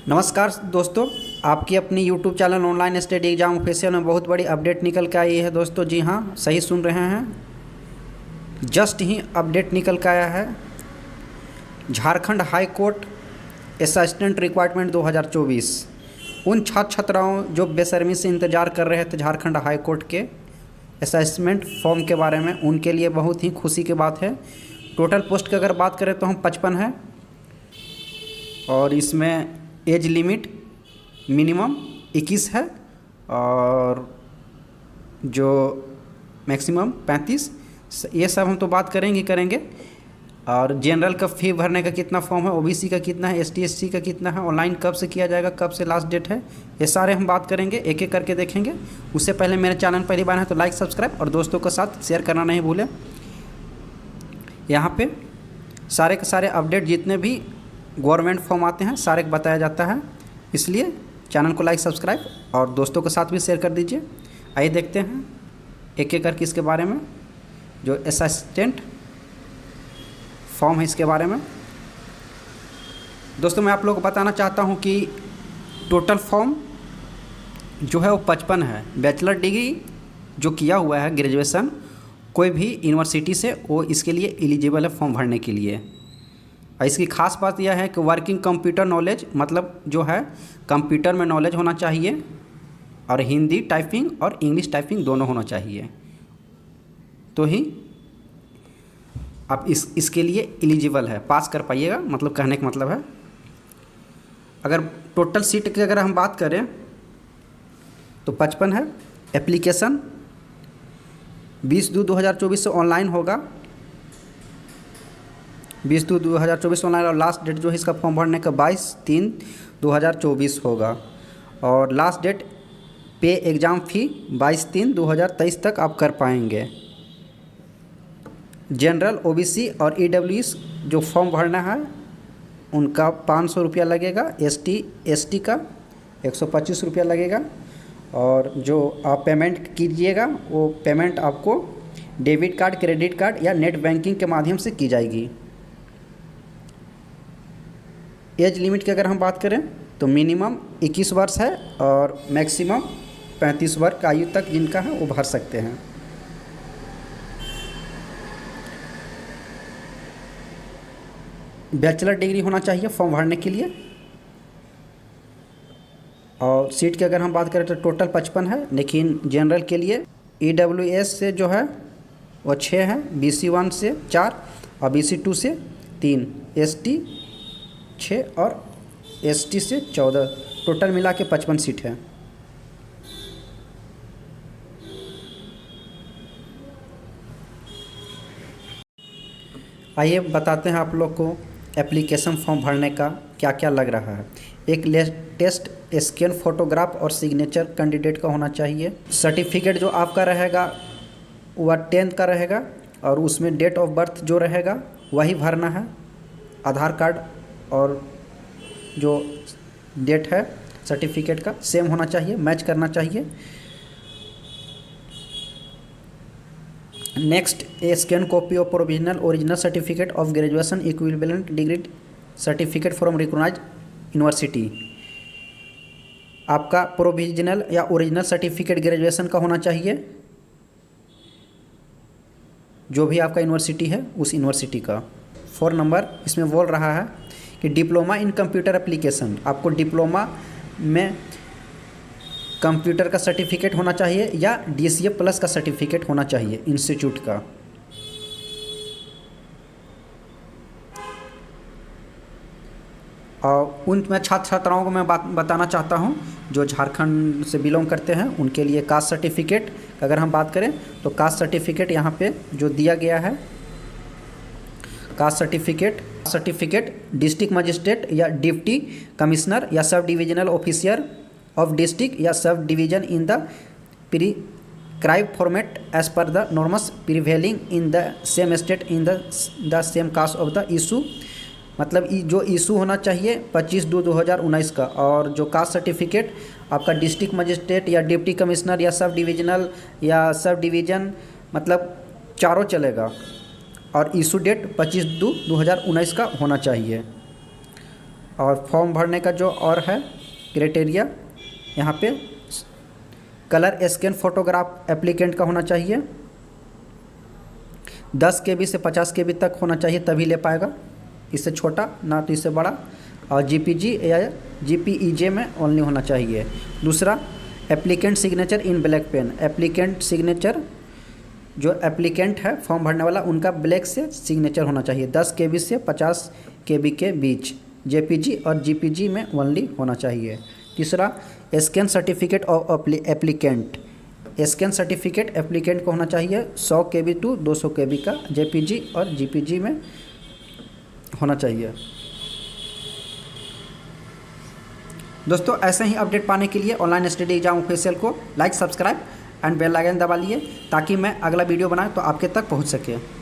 नमस्कार दोस्तों, आपकी अपनी YouTube channel online Study Exam official में बहुत बड़ी अपडेट निकल के आई है। दोस्तों जी हाँ, सही सुन रहे हैं, जस्ट ही अपडेट निकल के आया है। Jharkhand high court assistant requirement 2024 उन छात्र छात्राओं जो बेशर्मी से इंतज़ार कर रहे थे झारखंड हाई कोर्ट के असेसमेंट फॉर्म के बारे में, उनके लिए बहुत ही खुशी की बात है। टोटल पोस्ट की अगर बात करें तो हम 55 है और इसमें एज लिमिट मिनिमम 21 है और जो मैक्सिमम 35। ये सब हम तो बात करेंगे। और जनरल का फ़ी भरने का कितना फॉर्म है, ओबीसी का कितना है, एसटी एससी का कितना है, ऑनलाइन कब से किया जाएगा, कब से लास्ट डेट है, ये सारे हम बात करेंगे, एक एक करके देखेंगे। उससे पहले मेरे चैनल पहली बार है तो लाइक सब्सक्राइब और दोस्तों के साथ शेयर करना नहीं भूलें। यहाँ पे सारे के सारे अपडेट जितने भी गवर्नमेंट फॉर्म आते हैं सारे को बताया जाता है, इसलिए चैनल को लाइक सब्सक्राइब और दोस्तों के साथ भी शेयर कर दीजिए। आइए देखते हैं एक एक करके इसके बारे में, जो असिस्टेंट फॉर्म है इसके बारे में। दोस्तों मैं आप लोगों को बताना चाहता हूं कि टोटल फॉर्म जो है वो 55 है। बैचलर डिग्री जो किया हुआ है ग्रेजुएशन कोई भी यूनिवर्सिटी से, वो इसके लिए एलिजिबल है फॉर्म भरने के लिए। और इसकी खास बात यह है कि वर्किंग कंप्यूटर नॉलेज, मतलब जो है कंप्यूटर में नॉलेज होना चाहिए और हिंदी टाइपिंग और इंग्लिश टाइपिंग दोनों होना चाहिए, तो ही आप इसके लिए एलिजिबल है, पास कर पाइएगा। मतलब कहने का मतलब है, अगर टोटल सीट की अगर हम बात करें तो 55 है। एप्लीकेशन 20/2/2024 से ऑनलाइन होगा, 20/2/2024 ऑनलाइन, और लास्ट डेट जो है इसका फॉर्म भरने का 22/3/2024 होगा। और लास्ट डेट पे एग्ज़ाम फ़ी 22/3/2023 तक आप कर पाएंगे। जनरल, ओबीसी और ईडब्ल्यूएस जो फॉर्म भरना है उनका 500 रुपया लगेगा, एसटी का 125 रुपया लगेगा। और जो आप पेमेंट कीजिएगा वो पेमेंट आपको डेबिट कार्ड, क्रेडिट कार्ड या नेट बैंकिंग के माध्यम से की जाएगी। एज लिमिट की अगर हम बात करें तो मिनिमम 21 वर्ष है और मैक्सिमम 35 वर्ष आयु तक जिनका है वो भर सकते हैं। बैचलर डिग्री होना चाहिए फॉर्म भरने के लिए। और सीट की अगर हम बात करें तो टोटल 55 है, लेकिन जनरल के लिए ईडब्ल्यूएस से जो है वो 6 है, बीसी 1 से 4 और बीसी 2 से 3, एसटी 6 और एसटी से 14, टोटल मिला के 55 सीट है। आइए बताते हैं आप लोग को एप्लीकेशन फॉर्म भरने का क्या क्या लग रहा है। एक लेटेस्ट स्कैन फोटोग्राफ और सिग्नेचर कैंडिडेट का होना चाहिए। सर्टिफिकेट जो आपका रहेगा वह 10th का रहेगा और उसमें डेट ऑफ बर्थ जो रहेगा वही भरना है। आधार कार्ड और जो डेट है सर्टिफिकेट का सेम होना चाहिए, मैच करना चाहिए। Next, a scan copy of provisional original certificate of graduation equivalent degree certificate from recognised university. आपका प्रोविजनल या ओरिजिनल सर्टिफिकेट ग्रेजुएशन का होना चाहिए, जो भी आपका यूनिवर्सिटी है उस यूनिवर्सिटी का। 4 नंबर इसमें बोल रहा है कि डिप्लोमा इन कंप्यूटर एप्लीकेशन, आपको डिप्लोमा में कंप्यूटर का सर्टिफिकेट होना चाहिए या DCA प्लस का सर्टिफिकेट होना चाहिए इंस्टीट्यूट का। और उन मैं छात्र छात्राओं को मैं बताना चाहता हूं जो झारखंड से बिलोंग करते हैं, उनके लिए कास्ट सर्टिफिकेट अगर हम बात करें तो कास्ट सर्टिफिकेट यहाँ पे जो दिया गया है, कास्ट सर्टिफिकेट डिस्ट्रिक्ट मजिस्ट्रेट या डिप्टी कमिश्नर या sub divisional officer of district या sub division in the prescribed format as per the norms prevailing in the same state in the same caste of the issue. मतलब जो issue होना चाहिए 25/2/2019 का। और जो कास्ट सर्टिफिकेट आपका डिस्ट्रिक्ट मजिस्ट्रेट या डिप्टी कमिश्नर या सब डिविजनल या सब डिवीजन, मतलब चारों चलेगा। और इशू डेट 25/2/2019 का होना चाहिए। और फॉर्म भरने का जो और है क्राइटेरिया, यहाँ पे कलर स्कैन फोटोग्राफ एप्लीकेंट का होना चाहिए, 10 KB से 50 KB तक होना चाहिए तभी ले पाएगा, इससे छोटा ना तो इससे बड़ा, और JPG या JPEG में ओनली होना चाहिए। दूसरा, applicant signature in black pen, applicant signature जो एप्लीकेंट है फॉर्म भरने वाला उनका ब्लैक से सिग्नेचर होना चाहिए, 10 KB से 50 KB के बीच, JPG और JPG में ओनली होना चाहिए। तीसरा, scan certificate of applicant, scan certificate applicant को होना चाहिए 100 KB टू 200 KB का, JPG और JPG में होना चाहिए। दोस्तों ऐसे ही अपडेट पाने के लिए ऑनलाइन स्टडी एग्जाम ऑफिशियल को like, subscribe and bell icon दबा लिए ताकि मैं अगला वीडियो बनाऊं तो आपके तक पहुंच सके।